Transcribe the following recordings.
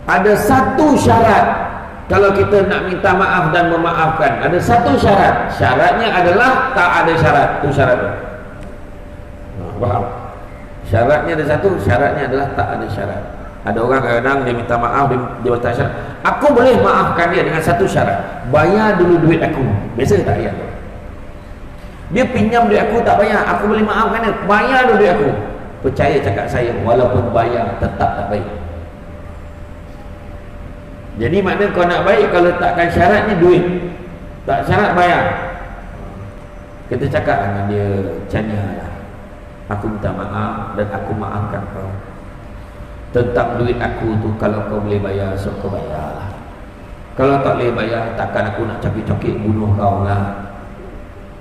Ada satu syarat kalau kita nak minta maaf dan memaafkan. Ada satu syarat. Syaratnya adalah tak ada syarat. Itu syarat tu. Faham? Syaratnya ada satu. Syaratnya adalah tak ada syarat. Ada orang kadang-kadang dia minta maaf, dia letak syarat. Aku boleh maafkan dia dengan satu syarat. Bayar dulu duit aku. Biasa tak payah. Dia pinjam duit aku tak bayar. Aku boleh maafkan dia. Bayar dulu duit aku. Percaya cakap saya, walaupun bayar tetap tak baik. Jadi maknanya kau nak baik, kalau takkan syaratnya duit, tak syarat bayar. Kita cakap dengan dia, Chania, aku minta maaf dan aku maafkan kau. Tentang duit aku tu, kalau kau boleh bayar, so kau bayar lah. Kalau tak boleh bayar, takkan aku nak cakik-cakik bunuh kau lah.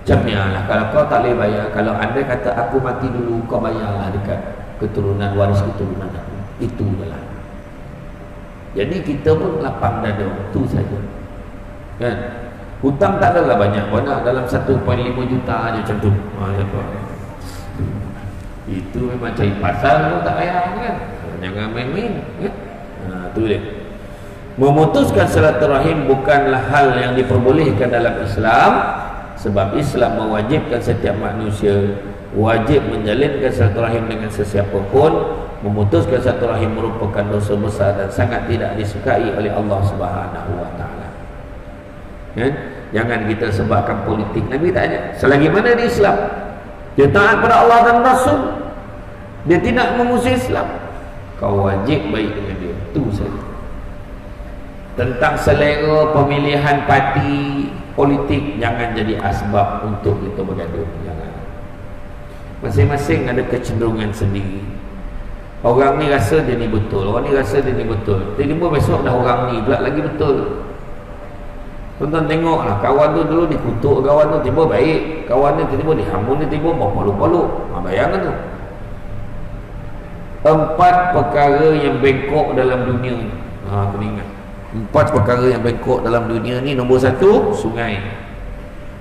Chania lah, kalau kau tak boleh bayar, kalau anda kata aku mati dulu, kau bayarlah dekat keturunan, waris keturunan aku. Itu je lah. Jadi kita pun lapang dada, itu saja. Kan? Hutang tak adalah banyak, dalam 1.5 juta aja macam tu. Itu memang cari pasal pun tak payah kan. Jangan main-main kan? Itu dia. Memutuskan silaturahim bukanlah hal yang diperbolehkan dalam Islam, sebab Islam mewajibkan setiap manusia wajib menjalinkan silaturahim dengan sesiapa pun. Memutuskan silaturahim merupakan dosa besar dan sangat tidak disukai oleh Allah Subhanahu wa taala. Kan? Jangan kita sebabkan politik. Nabi tanya, selagi mana di Islam dia taat pada Allah dan Rasul, dia tidak memusuhi Islam, kau wajib baik dengan dia. Itu saja. Tentang selera pemilihan parti politik, jangan jadi asbab untuk kita bergaduh. Jangan. Masing-masing ada kecenderungan sendiri. Orang ni rasa dia ni betul, orang ni rasa dia ni betul. Tiba-tiba besok dah orang ni pula lagi betul. Tuan-tuan tengoklah, kawan tu dulu dikutuk kawan tu, tiba baik. Kawan ni tiba-tiba dihamun, dia tiba berpaluk-paluk. Bayangkan tu. 4 perkara yang bengkok dalam dunia. Kena ingat. 4 perkara yang bengkok dalam dunia ni. Nombor 1, sungai.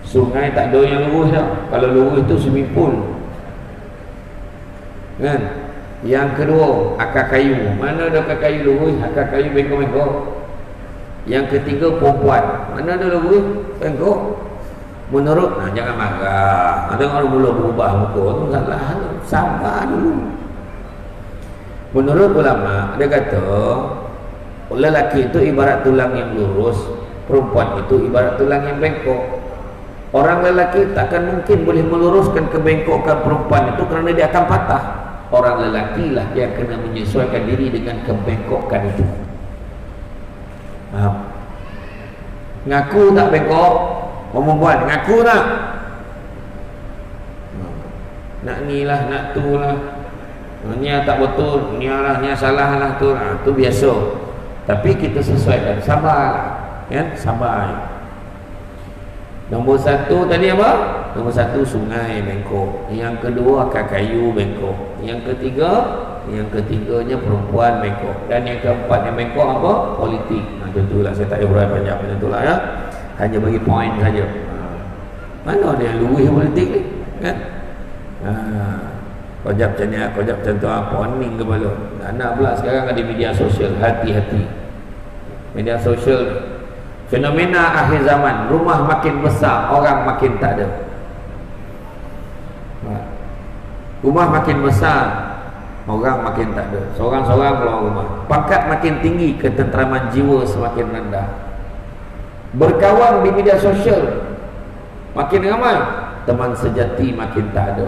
Sungai tak ada yang lurus dah. Kalau lurus tu swimming pool. Kan? Yang kedua, akar kayu. Mana ada akar kayu lurus, akar kayu bengkok-bengkok. Yang ketiga, perempuan. Mana ada lurus, bengkok. Menurut, jangan marah. Ada orang mula berubah muka tu, salah. Sabar dulu. Menurut ulama, dia kata lelaki itu ibarat tulang yang lurus, perempuan itu ibarat tulang yang bengkok. Orang lelaki takkan mungkin boleh meluruskan kebengkokan perempuan itu kerana dia akan patah. Orang lelaki lah yang kena menyesuaikan diri dengan kebengkokan itu. Ngaku tak bengkok, perempuan ngaku tak, nak ni lah, nak tu lah, ni tak betul, ni lah, ni salah lah tu. Tu biasa. Tapi kita sesuaikan, sabar kan, sabar. Nombor 1 tadi apa? Nombor 1 sungai bengkok. Yang kedua akar kayu bengkok. Yang ketiganya perempuan bengkok. Dan yang keempat yang bengkok apa? Politik. Tentulah saya tak uraikan banyak macam itulah ya. Hanya bagi poin saja. Mana dia luwih politik ni? Kan? Kojap macam ni, kojap macam tu, poning kepala. Anak pula sekarang ada media sosial, hati-hati. Media sosial, fenomena akhir zaman, rumah makin besar, orang makin tak ada. Rumah makin besar, orang makin tak ada. Seorang-seorang keluar rumah. Pangkat makin tinggi, ketenteraman jiwa semakin rendah. Berkawan di media sosial makin ramai, teman sejati makin tak ada.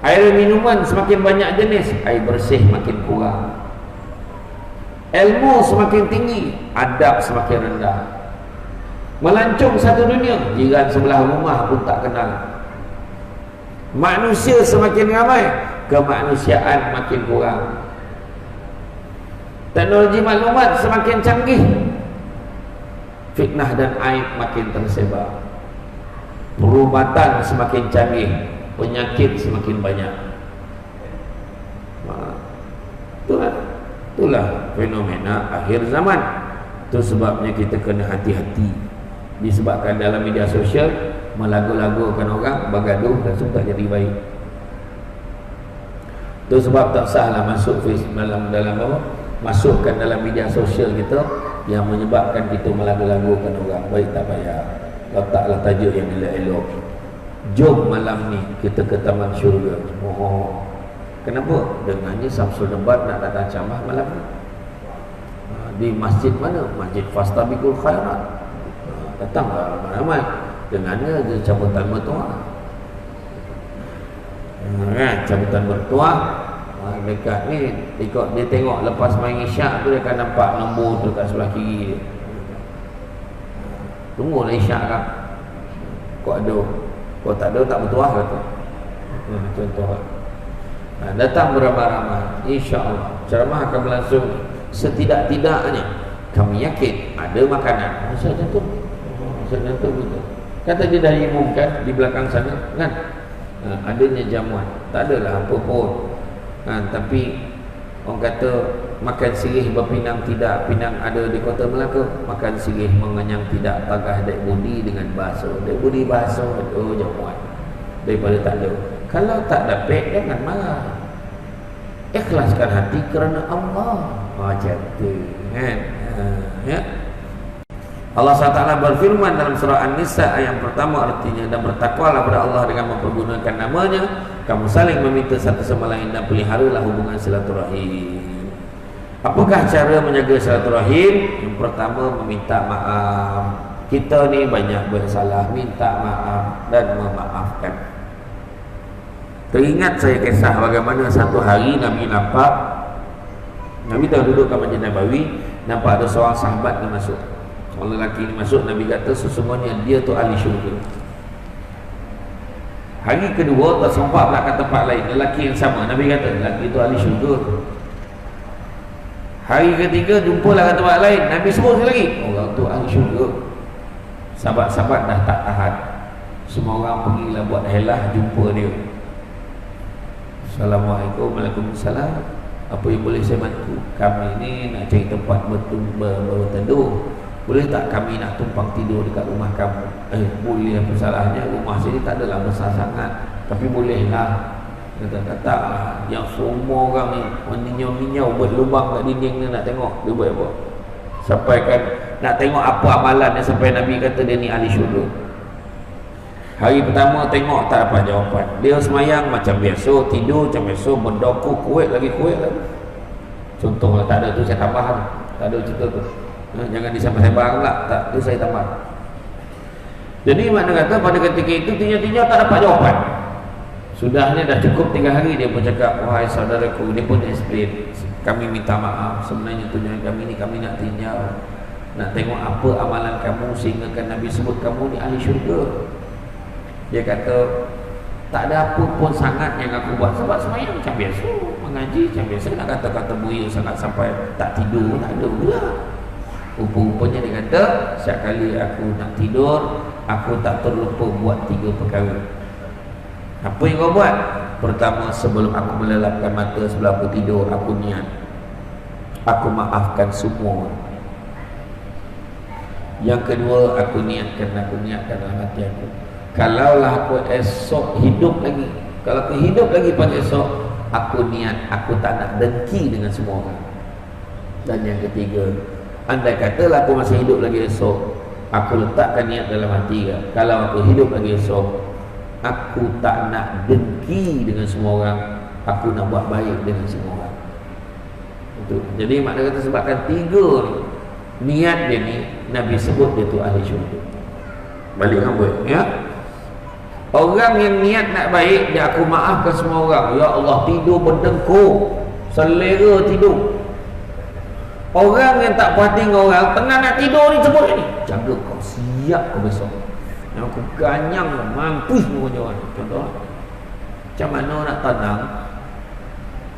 Air minuman semakin banyak jenis, air bersih makin kurang. Ilmu semakin tinggi, adab semakin rendah. Melancong satu dunia, jiran sebelah rumah pun tak kenal. Manusia semakin ramai, kemanusiaan makin kurang. Teknologi maklumat semakin canggih, fitnah dan aib makin tersebar. Perubatan semakin canggih, penyakit semakin banyak. Itulah fenomena akhir zaman. Itu sebabnya kita kena hati-hati. Disebabkan dalam media sosial melagu-lagukan orang, bergaduh dan tak jadi baik. Itu sebab tak sahlah masuk dalam apa? masukkan dalam media sosial kita yang menyebabkan kita melagu-lagukan orang, baik tak payah. Letaklah tajuk yang elok-elok. Jom malam ni kita ke taman syurga. Oh, kenapa? Dengannya Samsul Debat nak datang ceramah malam ni. Di masjid mana? Masjid Fastabiqul Khairat. Datanglah ramai-ramai. Dengannya dia cabutan bertuah. Cabutan bertuah. Dekat ni dia tengok lepas main isyak tu dia akan nampak lembu tu kat sebelah kiri dia. Tunggulah isyak kan. Kau ada, kau tak ada tak bertuah kata. Contoh. Datang beramai-ramai, insya-Allah ceramah akan berlangsung. Setidak-tidaknya kami yakin ada makanan. Macam tu. Macam tu gitu. Kata dia dah umumkan di belakang sana kan. Adanya jamuan. Tak adalah apa pun. Tapi orang kata makan sirih berpinang tidak, pinang ada di kota Melaka. Makan sirih mengenyang tidak, tagah dek budi dengan bahasa. Dek budi bahasa, oh jamuan daripada tak ada. Kalau tak dapat jangan marah, ikhlaskan hati kerana Allah. Macam tu kan. Ya, Allah SWT berfirman dalam surah An-Nisa ayat pertama, artinya dan bertakwalah kepada Allah dengan mempergunakan namanya, kamu saling meminta satu sama lain dan peliharalah hubungan silaturahim. Apakah cara menjaga silaturahim? Yang pertama, meminta maaf. Kita ni banyak bersalah, minta maaf dan memaafkan. Teringat saya kisah bagaimana satu hari Nabi dah duduk kat Masjid Nabawi, nampak ada seorang sahabat yang masuk. Orang lelaki ni masuk, Nabi kata sesungguhnya dia tu ahli syurga. Hari kedua tak sempat pula kat tempat lain, lelaki yang sama, Nabi kata lelaki tu ahli syurga. Hari ketiga jumpalah kat tempat lain, Nabi sebut sekali lagi, orang tu ahli syurga. Sahabat-sahabat dah tak tahan, semua orang pergilah buat helah jumpa dia. Assalamualaikum, waalaikumsalam. Apa yang boleh saya bantu? Kami ni nak cari tempat berteduh. Boleh tak kami nak tumpang tidur dekat rumah kamu? Boleh. Apa salahnya? Rumah sini tak adalah besar sangat, tapi bolehlah. Kata-kata yang semua orang ni menyau-menyau buat lubang kat dinding ni nak tengok dia buat apa. Sampai kan nak tengok apa amalan dia, sampai Nabi kata dia ni ahli syurga. Hari pertama tengok tak dapat jawapan. Dia semayang macam biasa, tidur macam biasa, berdoku kuat lagi. Contohlah tak ada tu saya tambah. Tak ada cerita tu. Jangan disambar-sambar pula. Tak, tu saya tambah. Jadi makna kata pada ketika itu tinjau-tinjau tak dapat jawapan. Sudahnya dah cukup 3 hari dia pun cakap, wahai saudaraku, dia pun explain, kami minta maaf, sebenarnya tujuan kami ni kami nak tinjau, nak tengok apa amalan kamu sehingga kan Nabi sebut kamu ni ahli syurga. Dia kata tak ada apa pun sangat yang aku buat, sebab semayang macam biasa, mengaji macam biasa, nak kata-kata buaya sangat sampai tak tidur, tak ada pula. Rupa-rupanya dia kata, setiap kali aku nak tidur, aku tak terlupa buat 3 perkara. Apa yang kau buat? Pertama, sebelum aku melelapkan mata sebelah aku tidur, aku niat, aku maafkan semua. Yang kedua, aku niatkan dalam hati aku, kalaulah aku esok hidup lagi, kalau aku hidup lagi pada esok, aku niat, aku tak nak dengki dengan semua orang. Dan yang ketiga, andai katalah aku masih hidup lagi esok, aku letakkan niat dalam hati, kalau aku hidup lagi esok, aku tak nak dengki dengan semua orang, aku nak buat baik dengan semua orang. Itu. Jadi makna kata sebabkan 3 ni, niat dia ni Nabi sebut dia tu ahli syurga. Balik rambut ya. Orang yang niat nak baik, dia aku maafkan semua orang. Ya Allah, tidur berdengkur, selera tidur. Orang yang tak perhati dengan orang, tengah nak tidur ni sebut ni, jaga kau, siap kau besok. Yang aku ganyang lah, mampus pun orang. Contoh, macam mana nak tenang?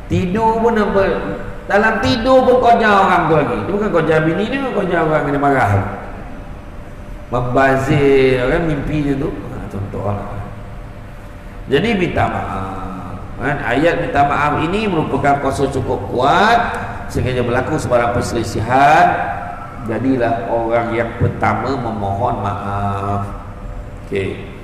Tidur pun apa? Dalam tidur pun kau jauh orang tu lagi. Dia bukan kau jauh bini dia, kau jauh orang kena marah. Membazir kan mimpi dia tu. Contoh lah. Jadi minta maaf kan? Ayat minta maaf ini merupakan kuasa cukup kuat sehingga berlaku sebarang perselisihan, jadilah orang yang pertama memohon maaf. Okey.